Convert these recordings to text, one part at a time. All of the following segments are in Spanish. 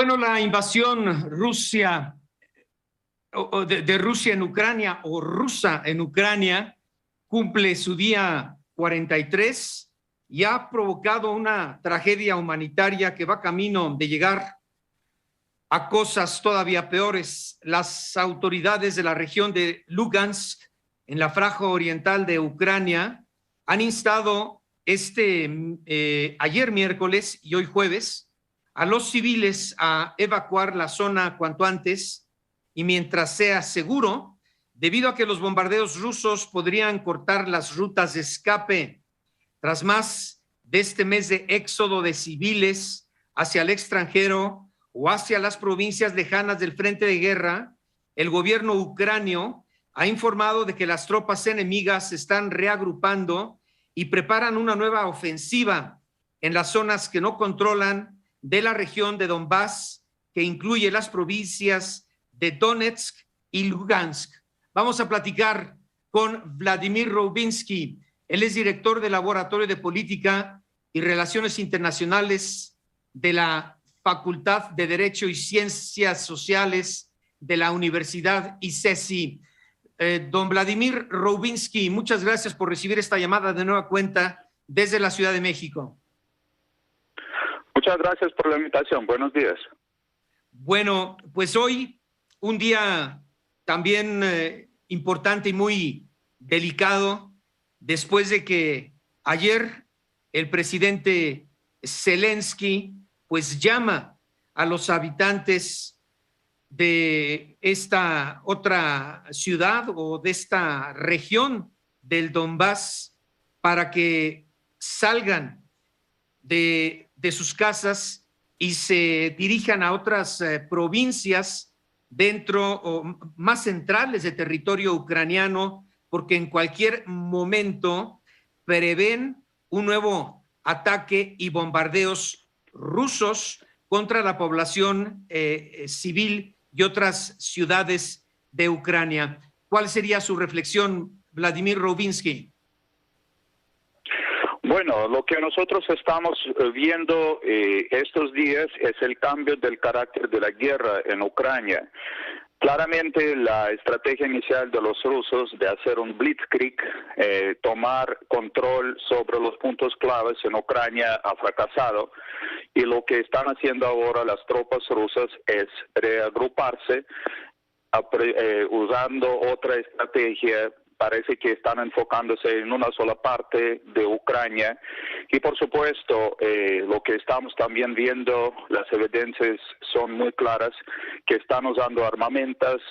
Bueno, la invasión de Rusia en Ucrania o rusa en Ucrania cumple su día 43 y ha provocado una tragedia humanitaria que va camino de llegar a cosas todavía peores. Las autoridades de la región de Lugansk, en la franja oriental de Ucrania, han instado ayer miércoles y hoy jueves a los civiles a evacuar la zona cuanto antes y mientras sea seguro, debido a que los bombardeos rusos podrían cortar las rutas de escape tras más de este mes de éxodo de civiles hacia el extranjero o hacia las provincias lejanas del frente de guerra. El gobierno ucranio ha informado de que las tropas enemigas se están reagrupando y preparan una nueva ofensiva en las zonas que no controlan de la región de Donbass, que incluye las provincias de Donetsk y Lugansk. Vamos a platicar con Vladimir Roubinsky. Él es director del Laboratorio de Política y Relaciones Internacionales de la Facultad de Derecho y Ciencias Sociales de la Universidad ICESI. Don Vladimir Roubinsky, muchas gracias por recibir esta llamada de nueva cuenta desde la Ciudad de México. Muchas gracias por la invitación. Buenos días. Bueno, pues hoy un día también importante y muy delicado, después de que ayer el presidente Zelensky pues llama a los habitantes de esta otra ciudad o de esta región del Donbass para que salgan de sus casas y se dirijan a otras provincias dentro o más centrales de territorio ucraniano, porque en cualquier momento prevén un nuevo ataque y bombardeos rusos contra la población civil y otras ciudades de Ucrania. ¿Cuál sería su reflexión, Vladimir Roubinsky? Bueno, lo que nosotros estamos viendo estos días es el cambio del carácter de la guerra en Ucrania. Claramente la estrategia inicial de los rusos de hacer un blitzkrieg, tomar control sobre los puntos claves en Ucrania ha fracasado, y lo que están haciendo ahora las tropas rusas es reagruparse usando otra estrategia. Parece que están enfocándose en una sola parte de Ucrania y por supuesto lo que estamos también viendo, las evidencias son muy claras, que están usando armamentos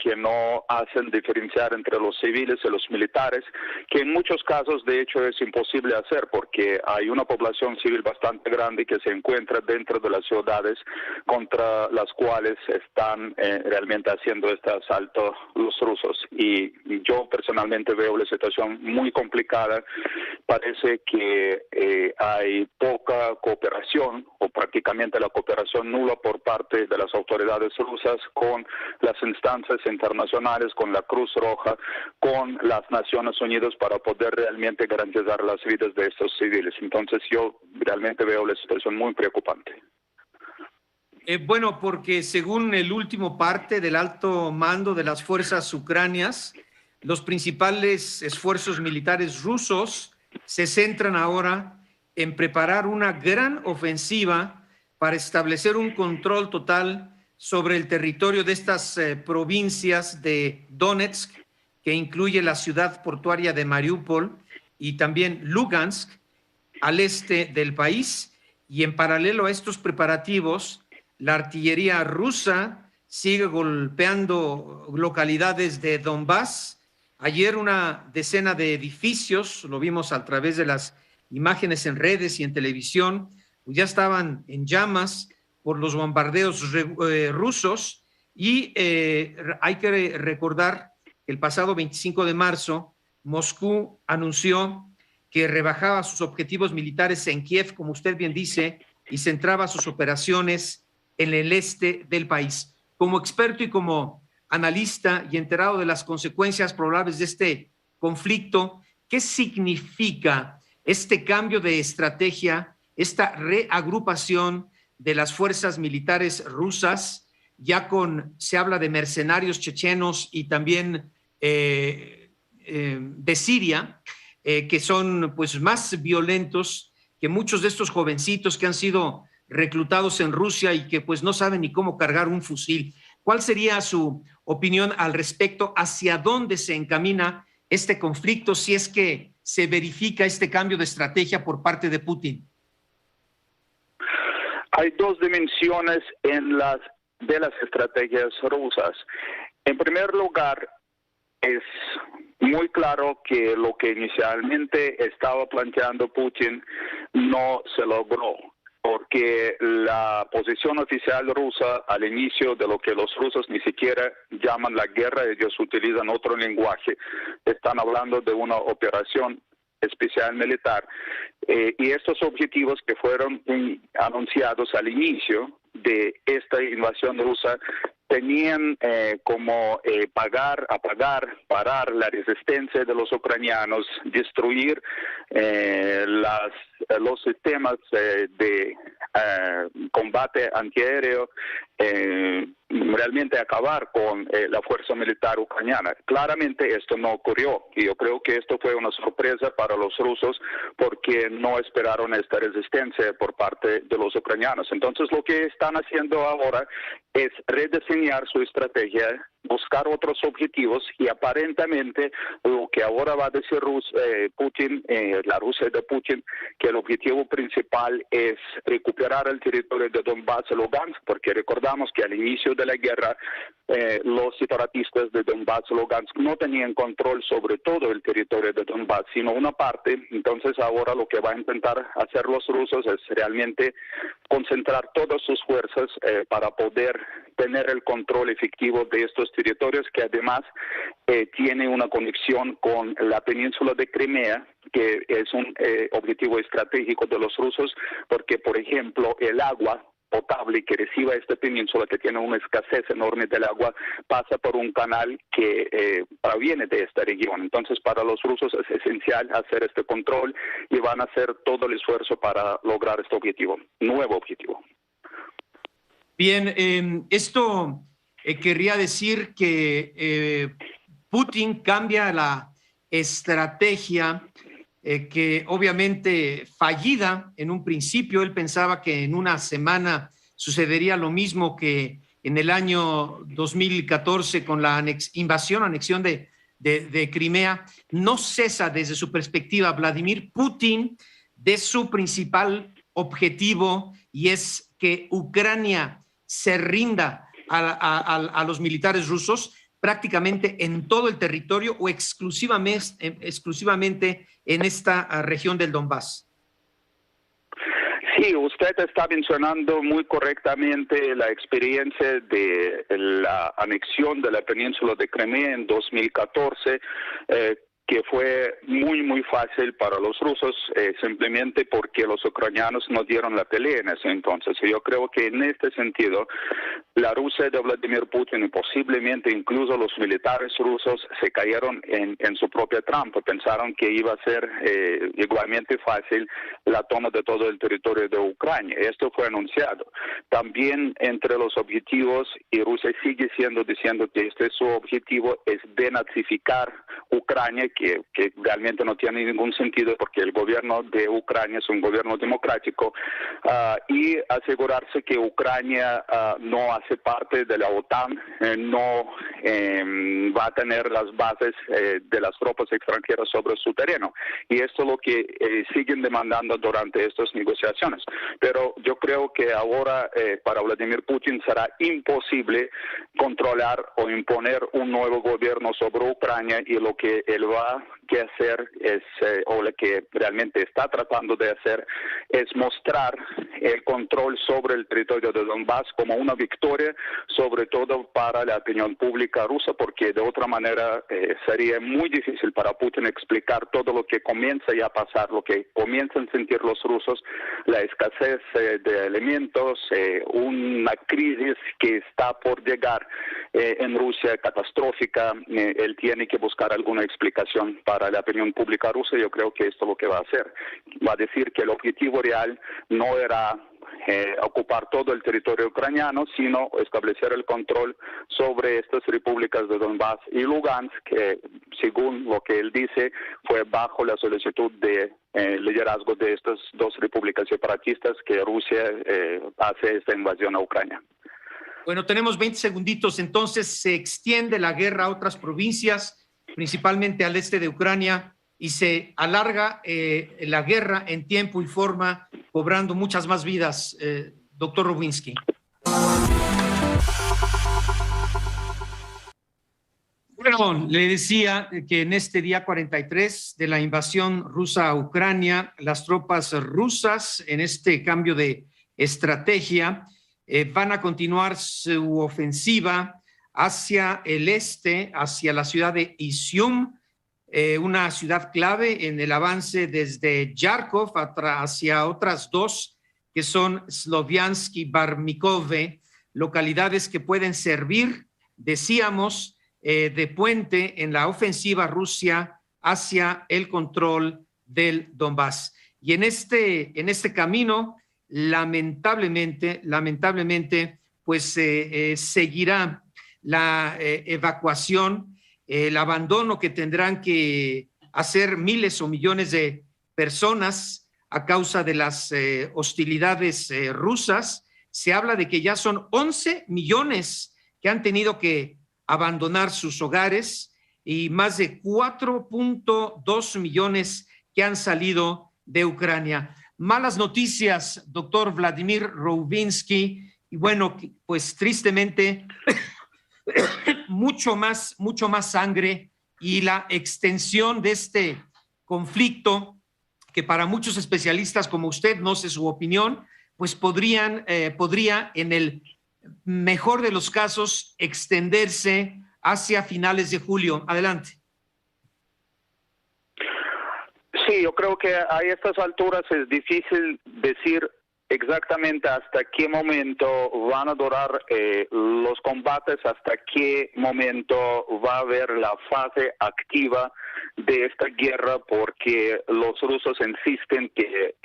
que no hacen diferenciar entre los civiles y los militares, que en muchos casos de hecho es imposible hacer porque hay una población civil bastante grande que se encuentra dentro de las ciudades contra las cuales están realmente haciendo este asalto los rusos. Y yo personalmente veo la situación muy complicada. Parece que hay poca cooperación o prácticamente la cooperación nula por parte de las autoridades rusas con las instancias internacionales, con la Cruz Roja, con las Naciones Unidas para poder realmente garantizar las vidas de estos civiles. Entonces yo realmente veo la situación muy preocupante. Bueno, porque según el último parte del alto mando de las fuerzas ucranianas, los principales esfuerzos militares rusos se centran ahora en preparar una gran ofensiva para establecer un control total sobre el territorio de estas provincias de Donetsk, que incluye la ciudad portuaria de Mariupol, y también Lugansk, al este del país. Y en paralelo a estos preparativos, la artillería rusa sigue golpeando localidades de Donbass. Ayer una decena de edificios, lo vimos a través de las imágenes en redes y en televisión, ya estaban en llamas por los bombardeos rusos y hay que recordar que el pasado 25 de marzo Moscú anunció que rebajaba sus objetivos militares en Kiev, como usted bien dice, y centraba sus operaciones en el este del país. Como experto y como analista y enterado de las consecuencias probables de este conflicto, ¿qué significa este cambio de estrategia, esta reagrupación de las fuerzas militares rusas, se habla de mercenarios chechenos y también de Siria, que son pues más violentos que muchos de estos jovencitos que han sido reclutados en Rusia y que pues no saben ni cómo cargar un fusil. ¿Cuál sería su opinión al respecto? ¿Hacia dónde se encamina este conflicto si es que se verifica este cambio de estrategia por parte de Putin? Hay dos dimensiones de las estrategias rusas. En primer lugar, es muy claro que lo que inicialmente estaba planteando Putin no se logró, porque la posición oficial rusa al inicio de lo que los rusos ni siquiera llaman la guerra, ellos utilizan otro lenguaje, están hablando de una operación especial militar, y estos objetivos que fueron anunciados al inicio de esta invasión rusa tenían como parar la resistencia de los ucranianos, destruir los sistemas de combate antiaéreo, realmente acabar con la fuerza militar ucraniana. Claramente esto no ocurrió y yo creo que esto fue una sorpresa para los rusos porque no esperaron esta resistencia por parte de los ucranianos. Entonces lo que están haciendo ahora es rediseñar su estrategia, buscar otros objetivos y aparentemente lo que ahora va a decir Putin, la Rusia de Putin, que el objetivo principal es recuperar el territorio de Donbass y Lugansk, porque recordamos que al inicio de la guerra los separatistas de Donbass y Lugansk no tenían control sobre todo el territorio de Donbass, sino una parte. Entonces ahora lo que va a intentar hacer los rusos es realmente concentrar todas sus fuerzas para poder tener el control efectivo de estos territorios, que además tiene una conexión con la península de Crimea, que es un objetivo estratégico de los rusos, porque, por ejemplo, el agua potable que reciba esta península, que tiene una escasez enorme del agua, pasa por un canal que proviene de esta región. Entonces, para los rusos es esencial hacer este control y van a hacer todo el esfuerzo para lograr este objetivo, nuevo objetivo. Bien, esto querría decir que Putin cambia la estrategia que obviamente fallida en un principio. Él pensaba que en una semana sucedería lo mismo que en el año 2014 con la anexión de Crimea. No cesa desde su perspectiva Vladimir Putin de su principal objetivo, y es que Ucrania se rinda a los militares rusos prácticamente en todo el territorio o exclusivamente en esta región del Donbass. Sí, usted está mencionando muy correctamente la experiencia de la anexión de la península de Crimea en 2014, que fue muy fácil para los rusos, simplemente porque los ucranianos no dieron la pelea en ese entonces. Yo creo que en este sentido, la Rusia de Vladimir Putin y posiblemente incluso los militares rusos se cayeron en su propia trampa. Pensaron que iba a ser igualmente fácil la toma de todo el territorio de Ucrania. Esto fue anunciado. También entre los objetivos, y Rusia sigue diciendo que este es su objetivo, es denazificar Ucrania, que realmente no tiene ningún sentido porque el gobierno de Ucrania es un gobierno democrático, y asegurarse que Ucrania no hace parte de la OTAN, no va a tener las bases de las tropas extranjeras sobre su terreno. Y esto es lo que siguen demandando durante estas negociaciones. Pero yo creo que ahora para Vladimir Putin será imposible controlar o imponer un nuevo gobierno sobre Ucrania, y lo que él va a hacer es, o lo que realmente está tratando de hacer, es mostrar el control sobre el territorio de Donbass como una victoria, sobre todo para la opinión pública rusa, porque de otra manera sería muy difícil para Putin explicar todo lo que comienza ya a pasar, lo que comienzan a sentir los rusos, la escasez de alimentos, una crisis que está por llegar en Rusia catastrófica. Él tiene que buscar alguna explicación para la opinión pública rusa. Yo creo que esto es lo que va a hacer. Va a decir que el objetivo real no era ocupar todo el territorio ucraniano, sino establecer el control sobre estas repúblicas de Donbass y Lugansk, que según lo que él dice, fue bajo la solicitud de liderazgo de estas dos repúblicas separatistas que Rusia hace esta invasión a Ucrania. Bueno, tenemos 20 segunditos, entonces se extiende la guerra a otras provincias, principalmente al este de Ucrania, y se alarga la guerra en tiempo y forma, cobrando muchas más vidas, doctor Rowiński. Bueno, le decía que en este día 43 de la invasión rusa a Ucrania, las tropas rusas, en este cambio de estrategia, van a continuar su ofensiva hacia el este, hacia la ciudad de Izium, una ciudad clave en el avance desde Yarkov hacia otras dos, que son Sloviansk y Barmikove, localidades que pueden servir, decíamos, de puente en la ofensiva Rusia hacia el control del Donbass. Y en este camino, lamentablemente, pues seguirá la evacuación, el abandono que tendrán que hacer miles o millones de personas a causa de las hostilidades rusas. Se habla de que ya son 11 millones que han tenido que abandonar sus hogares y más de 4.2 millones que han salido de Ucrania. Malas noticias, doctor Vladimir Rowiński, y bueno, pues tristemente mucho más sangre y la extensión de este conflicto que para muchos especialistas como usted, no sé su opinión, pues podría en el mejor de los casos extenderse hacia finales de julio. Adelante. Sí, yo creo que a estas alturas es difícil decir exactamente hasta qué momento van a durar los combates, hasta qué momento va a haber la fase activa de esta guerra, porque los rusos insisten que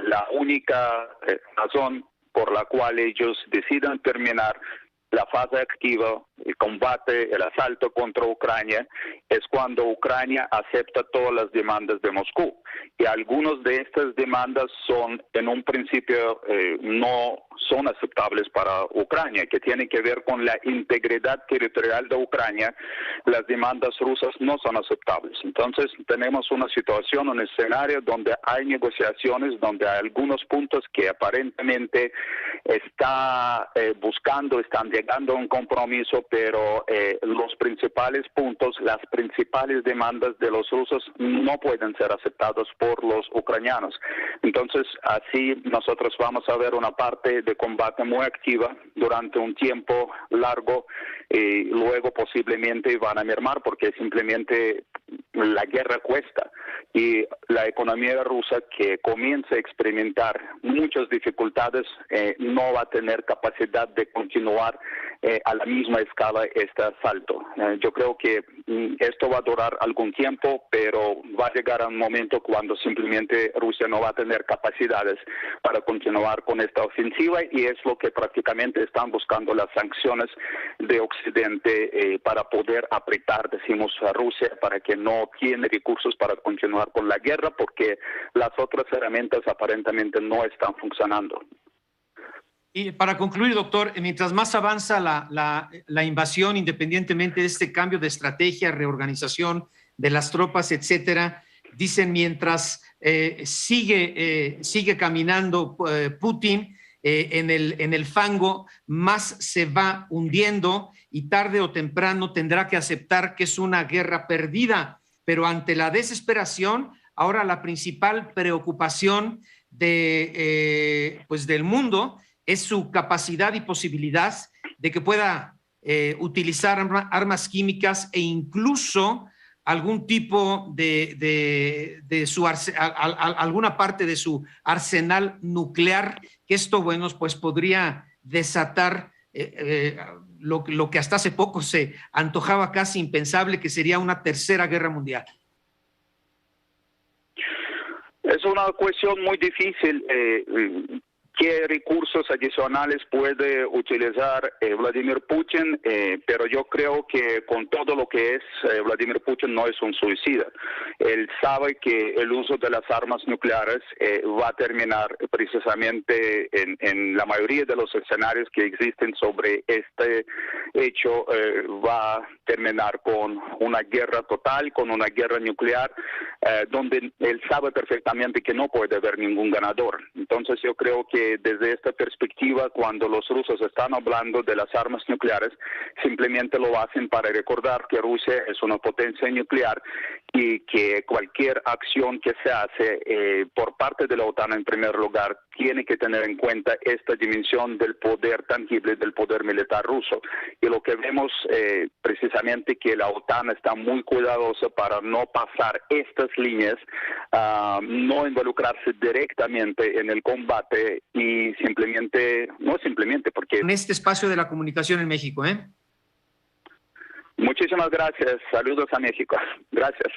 la única razón por la cual ellos deciden terminar la fase activa, el combate, el asalto contra Ucrania, es cuando Ucrania acepta todas las demandas de Moscú. Y algunas de estas demandas son, en un principio, no son aceptables para Ucrania, que tienen que ver con la integridad territorial de Ucrania. Las demandas rusas no son aceptables. Entonces, tenemos una situación, un escenario donde hay negociaciones, donde hay algunos puntos que aparentemente están llegando a un compromiso, pero los principales puntos, las principales demandas de los rusos no pueden ser aceptados por los ucranianos. Entonces, así nosotros vamos a ver una parte de combate muy activa durante un tiempo largo y luego posiblemente van a mermar porque simplemente la guerra cuesta y la economía rusa, que comienza a experimentar muchas dificultades, no va a tener capacidad de continuar a la misma escala este asalto. Yo creo que esto va a durar algún tiempo, pero va a llegar a un momento cuando simplemente Rusia no va a tener capacidades para continuar con esta ofensiva, y es lo que prácticamente están buscando las sanciones de Occidente para poder apretar, decimos, a Rusia para que no tiene recursos para continuar con la guerra, porque las otras herramientas aparentemente no están funcionando. Y para concluir, doctor, mientras más avanza la invasión, independientemente de este cambio de estrategia, reorganización de las tropas, etcétera, dicen mientras sigue caminando Putin en el fango, más se va hundiendo y tarde o temprano tendrá que aceptar que es una guerra perdida. Pero ante la desesperación, ahora la principal preocupación del mundo es su capacidad y posibilidad de que pueda utilizar armas químicas e incluso algún tipo alguna parte de su arsenal nuclear, que esto, bueno, pues podría desatar lo que hasta hace poco se antojaba casi impensable, que sería una tercera guerra mundial. Es una cuestión muy difícil. qué recursos adicionales puede utilizar Vladimir Putin, pero yo creo que con todo lo que es Vladimir Putin no es un suicida. Él sabe que el uso de las armas nucleares va a terminar precisamente en la mayoría de los escenarios que existen sobre este hecho, va a terminar con una guerra total, con una guerra nuclear, donde él sabe perfectamente que no puede haber ningún ganador. Entonces yo creo que desde esta perspectiva, cuando los rusos están hablando de las armas nucleares, simplemente lo hacen para recordar que Rusia es una potencia nuclear y que cualquier acción que se hace por parte de la OTAN en primer lugar tiene que tener en cuenta esta dimensión del poder tangible, del poder militar ruso. Y lo que vemos precisamente que la OTAN está muy cuidadosa para no pasar estas líneas, no involucrarse directamente en el combate y porque... En este espacio de la comunicación en México, ¿eh? Muchísimas gracias. Saludos a México. Gracias.